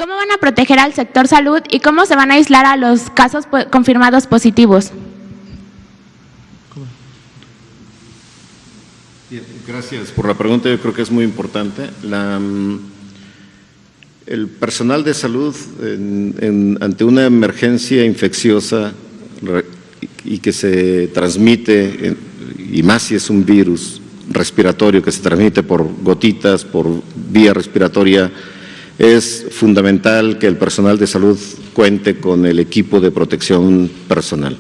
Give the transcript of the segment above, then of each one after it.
¿Cómo van a proteger al sector salud y cómo se van a aislar a los casos confirmados positivos? Bien, gracias por la pregunta, yo creo que es muy importante. El personal de salud ante una emergencia infecciosa y que se transmite, y más si es un virus respiratorio que se transmite por gotitas, por vía respiratoria, es fundamental que el personal de salud cuente con el equipo de protección personal.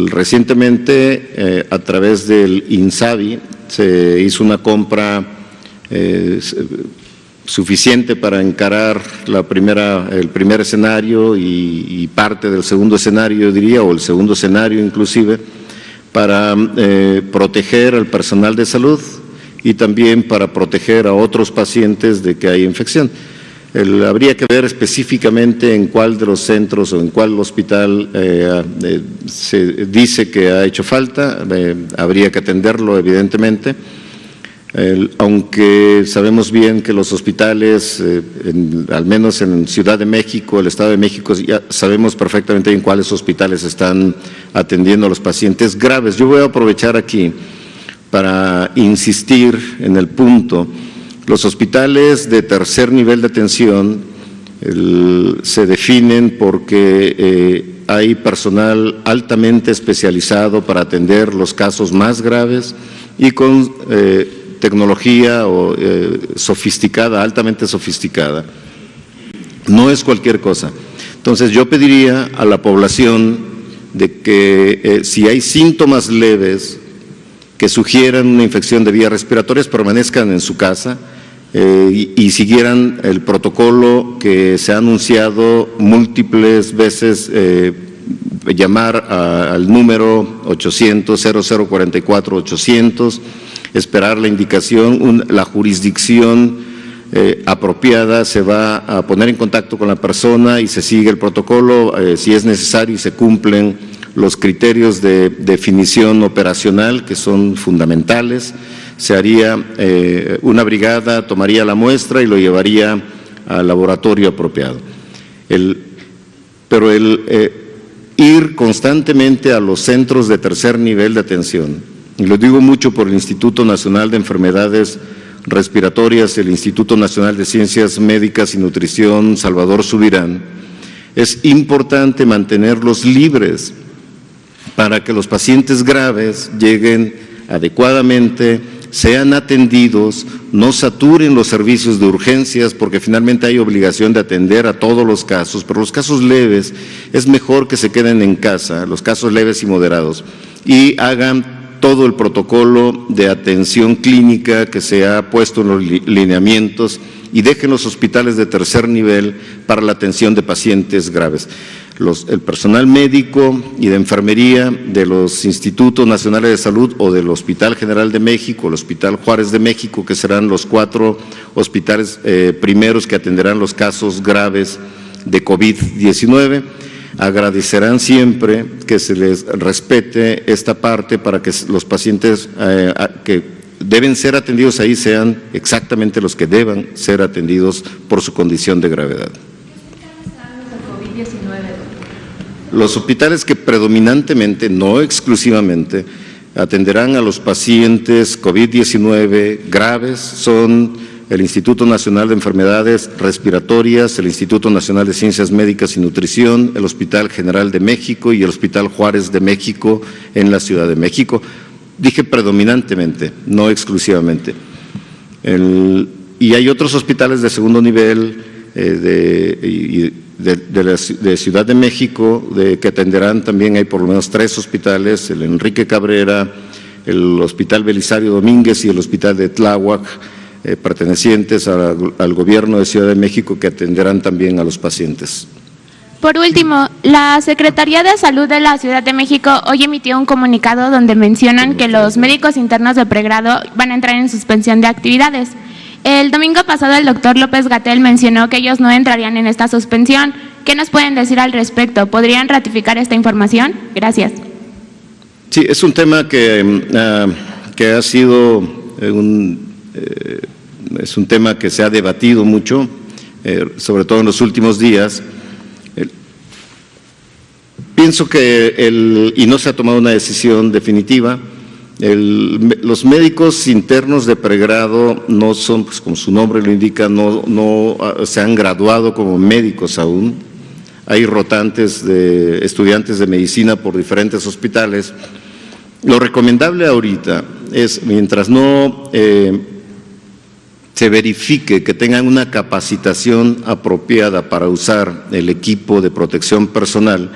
Recientemente, a través del INSABI, se hizo una compra suficiente para encarar el primer escenario y parte del segundo escenario, yo diría, o el segundo escenario inclusive, para proteger al personal de salud y también para proteger a otros pacientes de que haya infección. Habría que ver específicamente en cuál de los centros o en cuál hospital se dice que ha hecho falta, habría que atenderlo evidentemente, aunque sabemos bien que los hospitales, al menos en Ciudad de México, el Estado de México, ya sabemos perfectamente en cuáles hospitales están atendiendo a los pacientes graves. Yo voy a aprovechar aquí para insistir en el punto. Los hospitales de tercer nivel de atención se definen porque hay personal altamente especializado para atender los casos más graves y con tecnología sofisticada, altamente sofisticada. No es cualquier cosa. Entonces yo pediría a la población de que si hay síntomas leves que sugieran una infección de vías respiratorias, permanezcan en su casa y siguieran el protocolo que se ha anunciado múltiples veces, llamar al número 800-0044-800, esperar la indicación, la jurisdicción apropiada se va a poner en contacto con la persona y se sigue el protocolo, si es necesario y se cumplen los criterios de definición operacional que son fundamentales. Se haría una brigada, tomaría la muestra y lo llevaría al laboratorio apropiado. Pero ir constantemente a los centros de tercer nivel de atención, y lo digo mucho por el Instituto Nacional de Enfermedades Respiratorias, el Instituto Nacional de Ciencias Médicas y Nutrición, Salvador Subirán, es importante mantenerlos libres para que los pacientes graves lleguen adecuadamente, sean atendidos, no saturen los servicios de urgencias, porque finalmente hay obligación de atender a todos los casos, pero los casos leves es mejor que se queden en casa, los casos leves y moderados, y hagan todo el protocolo de atención clínica que se ha puesto en los lineamientos y dejen los hospitales de tercer nivel para la atención de pacientes graves. El personal médico y de enfermería de los Institutos Nacionales de Salud o del Hospital General de México, el Hospital Juárez de México, que serán los 4 hospitales primeros que atenderán los casos graves de COVID-19, agradecerán siempre que se les respete esta parte para que los pacientes que deben ser atendidos ahí sean exactamente los que deban ser atendidos por su condición de gravedad. Los hospitales que predominantemente, no exclusivamente, atenderán a los pacientes COVID-19 graves son el Instituto Nacional de Enfermedades Respiratorias, el Instituto Nacional de Ciencias Médicas y Nutrición, el Hospital General de México y el Hospital Juárez de México en la Ciudad de México. Dije predominantemente, no exclusivamente. Y hay otros hospitales de segundo nivel de Ciudad de México que atenderán también, hay por lo menos 3 hospitales, el Enrique Cabrera, el Hospital Belisario Domínguez y el Hospital de Tláhuac, pertenecientes al Gobierno de Ciudad de México, que atenderán también a los pacientes. Por último, la Secretaría de Salud de la Ciudad de México hoy emitió un comunicado donde mencionan que los médicos internos de pregrado van a entrar en suspensión de actividades. El domingo pasado el doctor López-Gatell mencionó que ellos no entrarían en esta suspensión. ¿Qué nos pueden decir al respecto? ¿Podrían ratificar esta información? Gracias. Sí, es un tema que ha sido es un tema que se ha debatido mucho. sobre todo en los últimos días. Pienso que, y no se ha tomado una decisión definitiva, los médicos internos de pregrado no son, pues como su nombre lo indica, no se han graduado como médicos aún. Hay rotantes de estudiantes de medicina por diferentes hospitales. Lo recomendable ahorita es, mientras no se verifique que tengan una capacitación apropiada para usar el equipo de protección personal,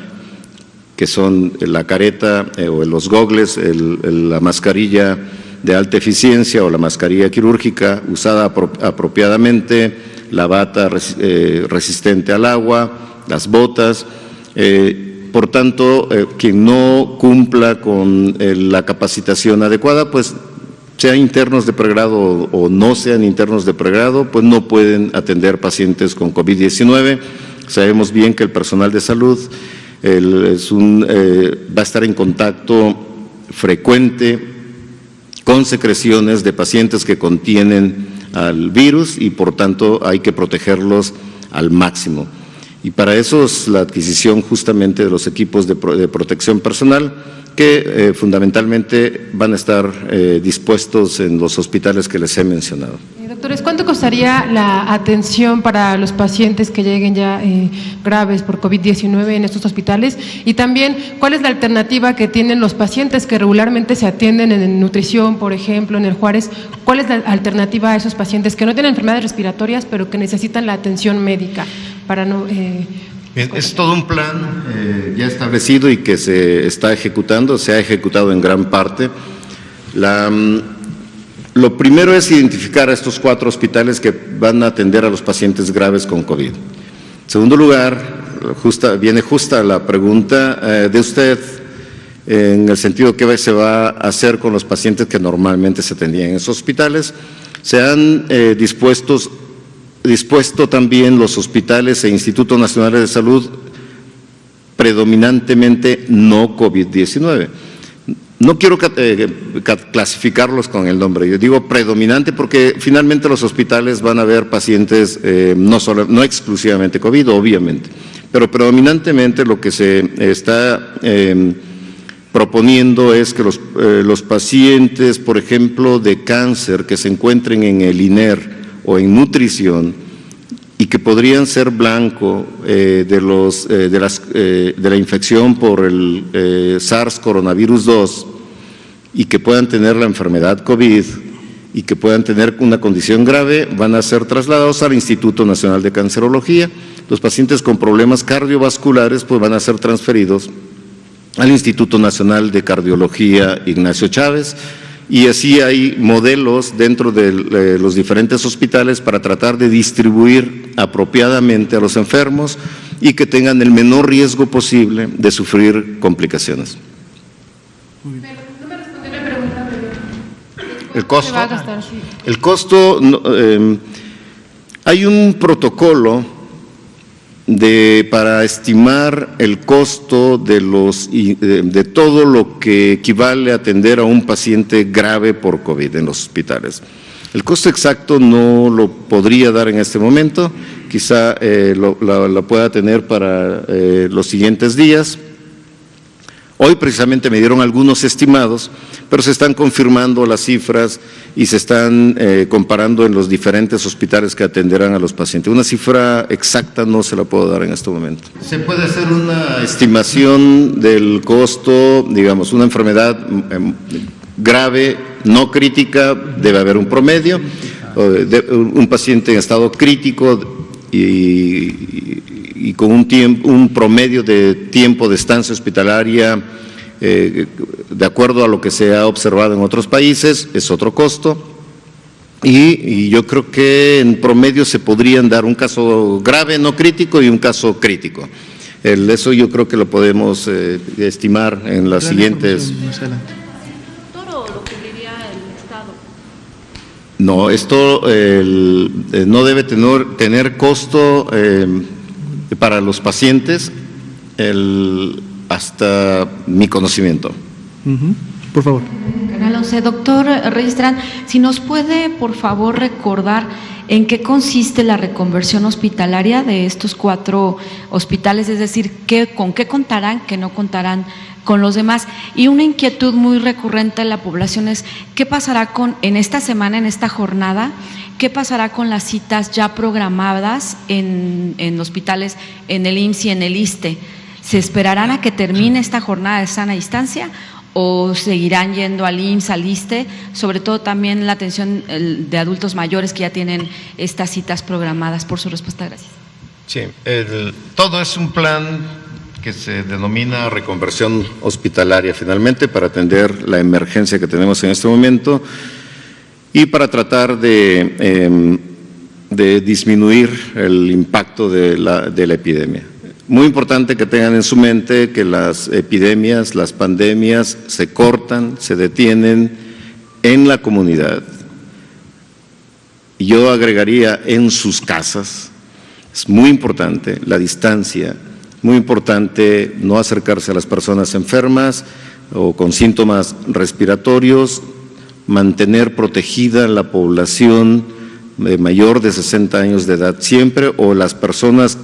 que son la careta o los gogles, la mascarilla de alta eficiencia o la mascarilla quirúrgica usada apropiadamente, la bata resistente al agua, las botas. Por tanto, quien no cumpla con la capacitación adecuada, pues sean internos de pregrado o no sean internos de pregrado, pues no pueden atender pacientes con COVID-19. Sabemos bien que el personal de salud va a estar en contacto frecuente con secreciones de pacientes que contienen al virus y por tanto hay que protegerlos al máximo. Y para eso es la adquisición justamente de los equipos de protección personal que fundamentalmente van a estar dispuestos en los hospitales que les he mencionado. Doctores, ¿cuánto costaría la atención para los pacientes que lleguen ya graves por COVID-19 en estos hospitales? Y también, ¿cuál es la alternativa que tienen los pacientes que regularmente se atienden en nutrición, por ejemplo, en el Juárez? ¿Cuál es la alternativa a esos pacientes que no tienen enfermedades respiratorias, pero que necesitan la atención médica para no… Bien, es todo un plan ya establecido y que se está ejecutando, se ha ejecutado en gran parte. Lo primero es identificar a estos 4 hospitales que van a atender a los pacientes graves con COVID. En segundo lugar, viene justa la pregunta de usted en el sentido de qué se va a hacer con los pacientes que normalmente se atendían en esos hospitales. Se han dispuesto también los hospitales e institutos nacionales de salud predominantemente no COVID-19. No quiero clasificarlos con el nombre, yo digo predominante porque finalmente los hospitales van a ver pacientes no exclusivamente COVID, obviamente, pero predominantemente lo que se está proponiendo es que los pacientes, por ejemplo, de cáncer que se encuentren en el INER o en nutrición y que podrían ser blanco de la infección por el SARS coronavirus 2 y que puedan tener la enfermedad COVID y que puedan tener una condición grave, van a ser trasladados al Instituto Nacional de Cancerología. Los pacientes con problemas cardiovasculares pues van a ser transferidos al Instituto Nacional de Cardiología Ignacio Chávez. Y así hay modelos dentro de los diferentes hospitales para tratar de distribuir apropiadamente a los enfermos y que tengan el menor riesgo posible de sufrir complicaciones. No me respondió la pregunta. ¿El costo? ¿Se va a gastar? Sí. El costo, hay un protocolo para estimar el costo de todo lo que equivale a atender a un paciente grave por COVID en los hospitales. El costo exacto no lo podría dar en este momento, quizá lo pueda tener para los siguientes días. Hoy precisamente me dieron algunos estimados, pero se están confirmando las cifras y se están comparando en los diferentes hospitales que atenderán a los pacientes. Una cifra exacta no se la puedo dar en este momento. Se puede hacer una estimación del costo, digamos, una enfermedad grave, no crítica, debe haber un promedio, un paciente en estado crítico y con un promedio de tiempo de estancia hospitalaria de acuerdo a lo que se ha observado en otros países, es otro costo. Y yo creo que en promedio se podrían dar un caso grave, no crítico, y un caso crítico. Eso yo creo que lo podemos estimar en las siguientes… No, esto no debe tener costo para los pacientes hasta mi conocimiento. Por favor. Canal 11. Doctor Reyes Terán, si nos puede, por favor, recordar en qué consiste la reconversión hospitalaria de estos 4 hospitales, es decir, con qué contarán, qué no contarán con los demás. Y una inquietud muy recurrente en la población es qué pasará en esta semana, en esta jornada, qué pasará con las citas ya programadas en hospitales, en el IMSS y en el ISSSTE. ¿Se esperarán a que termine esta jornada de sana distancia o seguirán yendo al IMSS, al ISSSTE? Sobre todo también la atención de adultos mayores que ya tienen estas citas programadas. Por su respuesta, gracias. Sí, todo es un plan que se denomina reconversión hospitalaria, finalmente, para atender la emergencia que tenemos en este momento y para tratar de disminuir el impacto de la epidemia. Muy importante que tengan en su mente que las epidemias, las pandemias se cortan, se detienen en la comunidad. Y yo agregaría en sus casas. Es muy importante la distancia, muy importante no acercarse a las personas enfermas o con síntomas respiratorios, mantener protegida la población mayor de 60 años de edad siempre, o las personas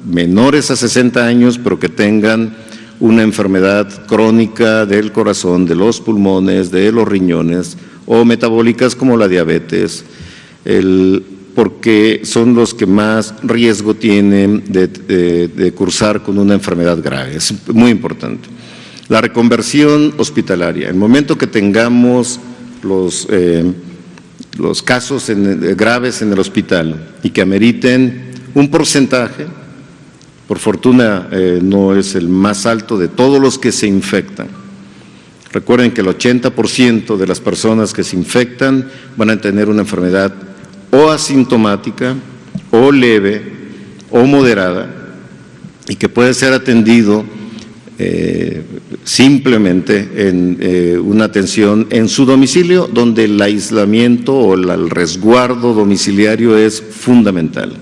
menores a 60 años pero que tengan una enfermedad crónica del corazón, de los pulmones, de los riñones o metabólicas como la diabetes, porque son los que más riesgo tienen de cursar con una enfermedad grave. Es muy importante. La reconversión hospitalaria, el momento que tengamos los casos graves en el hospital y que ameriten un porcentaje, por fortuna no es el más alto de todos los que se infectan. Recuerden que el 80% de las personas que se infectan van a tener una enfermedad o asintomática, o leve, o moderada, y que puede ser atendido simplemente en una atención en su domicilio, donde el aislamiento o el resguardo domiciliario es fundamental.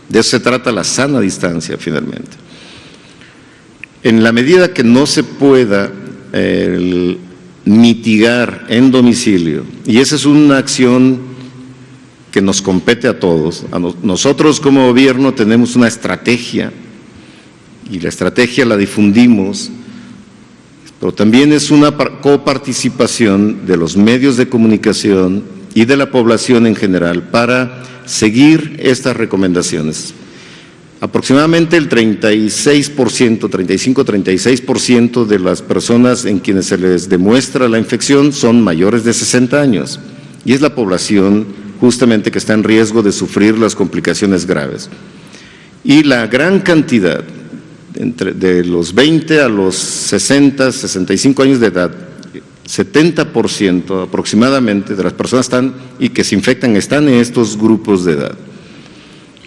De eso se trata la sana distancia, finalmente. En la medida que no se pueda mitigar en domicilio, y esa es una acción que nos compete a todos. Nosotros como gobierno tenemos una estrategia y la estrategia la difundimos, pero también es una coparticipación de los medios de comunicación y de la población en general para seguir estas recomendaciones. Aproximadamente el 36%, 35-36% de las personas en quienes se les demuestra la infección son mayores de 60 años y es la población justamente que está en riesgo de sufrir las complicaciones graves. Y la gran cantidad, de los 20 a los 60, 65 años de edad, 70% aproximadamente de las personas que se infectan están en estos grupos de edad.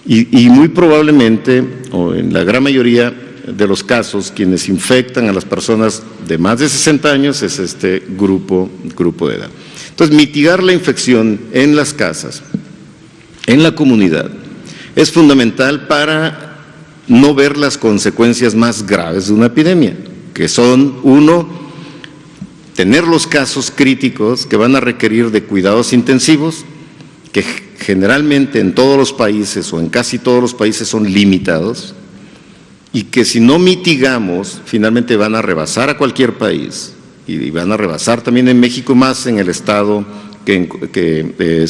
Y muy probablemente, o en la gran mayoría de los casos, quienes infectan a las personas de más de 60 años es este grupo de edad. Entonces, mitigar la infección en las casas, en la comunidad, es fundamental para no ver las consecuencias más graves de una epidemia, que son, uno, tener los casos críticos que van a requerir de cuidados intensivos, que generalmente en todos los países o en casi todos los países son limitados, y que si no mitigamos, finalmente van a rebasar a cualquier país. Y van a rebasar también en México, más en el estado que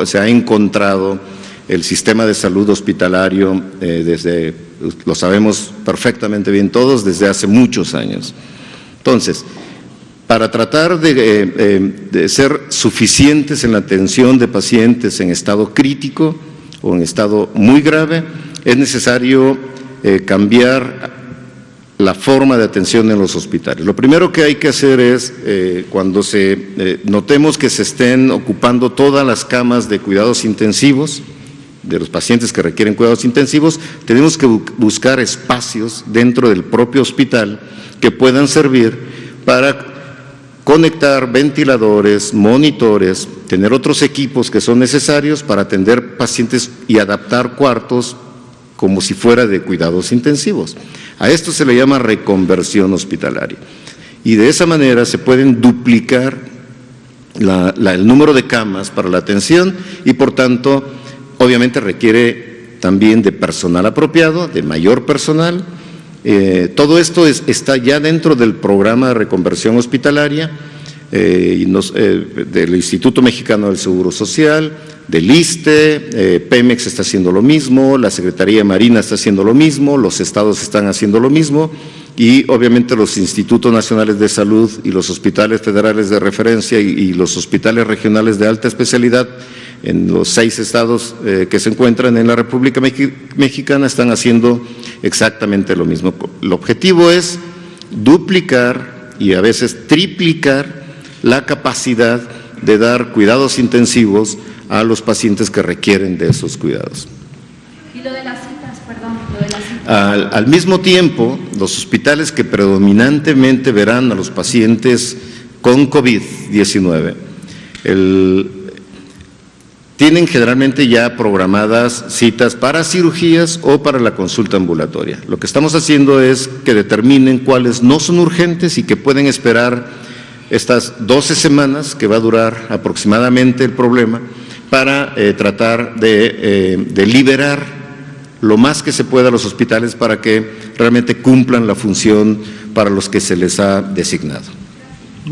se ha encontrado el sistema de salud hospitalario lo sabemos perfectamente bien todos, desde hace muchos años. Entonces, para tratar de ser suficientes en la atención de pacientes en estado crítico o en estado muy grave, es necesario cambiar la forma de atención en los hospitales. Lo primero que hay que hacer es, cuando notemos que se estén ocupando todas las camas de cuidados intensivos, de los pacientes que requieren cuidados intensivos, tenemos que buscar espacios dentro del propio hospital que puedan servir para conectar ventiladores, monitores, tener otros equipos que son necesarios para atender pacientes y adaptar cuartos como si fuera de cuidados intensivos. A esto se le llama reconversión hospitalaria. Y de esa manera se pueden duplicar el número de camas para la atención y, por tanto, obviamente requiere también de personal apropiado, de mayor personal. Todo esto está ya dentro del programa de reconversión hospitalaria del Instituto Mexicano del Seguro Social, del ISSSTE, Pemex está haciendo lo mismo, la Secretaría de Marina está haciendo lo mismo, los estados están haciendo lo mismo y obviamente los institutos nacionales de salud y los hospitales federales de referencia y los hospitales regionales de alta especialidad en los 6 estados que se encuentran en la República Mexicana están haciendo exactamente lo mismo. El objetivo es duplicar y a veces triplicar la capacidad de dar cuidados intensivos a los pacientes que requieren de esos cuidados. Y lo de las citas, perdón, lo de las citas. Al mismo tiempo, los hospitales que predominantemente verán a los pacientes con COVID-19 tienen generalmente ya programadas citas para cirugías o para la consulta ambulatoria. Lo que estamos haciendo es que determinen cuáles no son urgentes y que pueden esperar estas 12 semanas que va a durar aproximadamente el problema para tratar de liberar lo más que se pueda a los hospitales para que realmente cumplan la función para los que se les ha designado.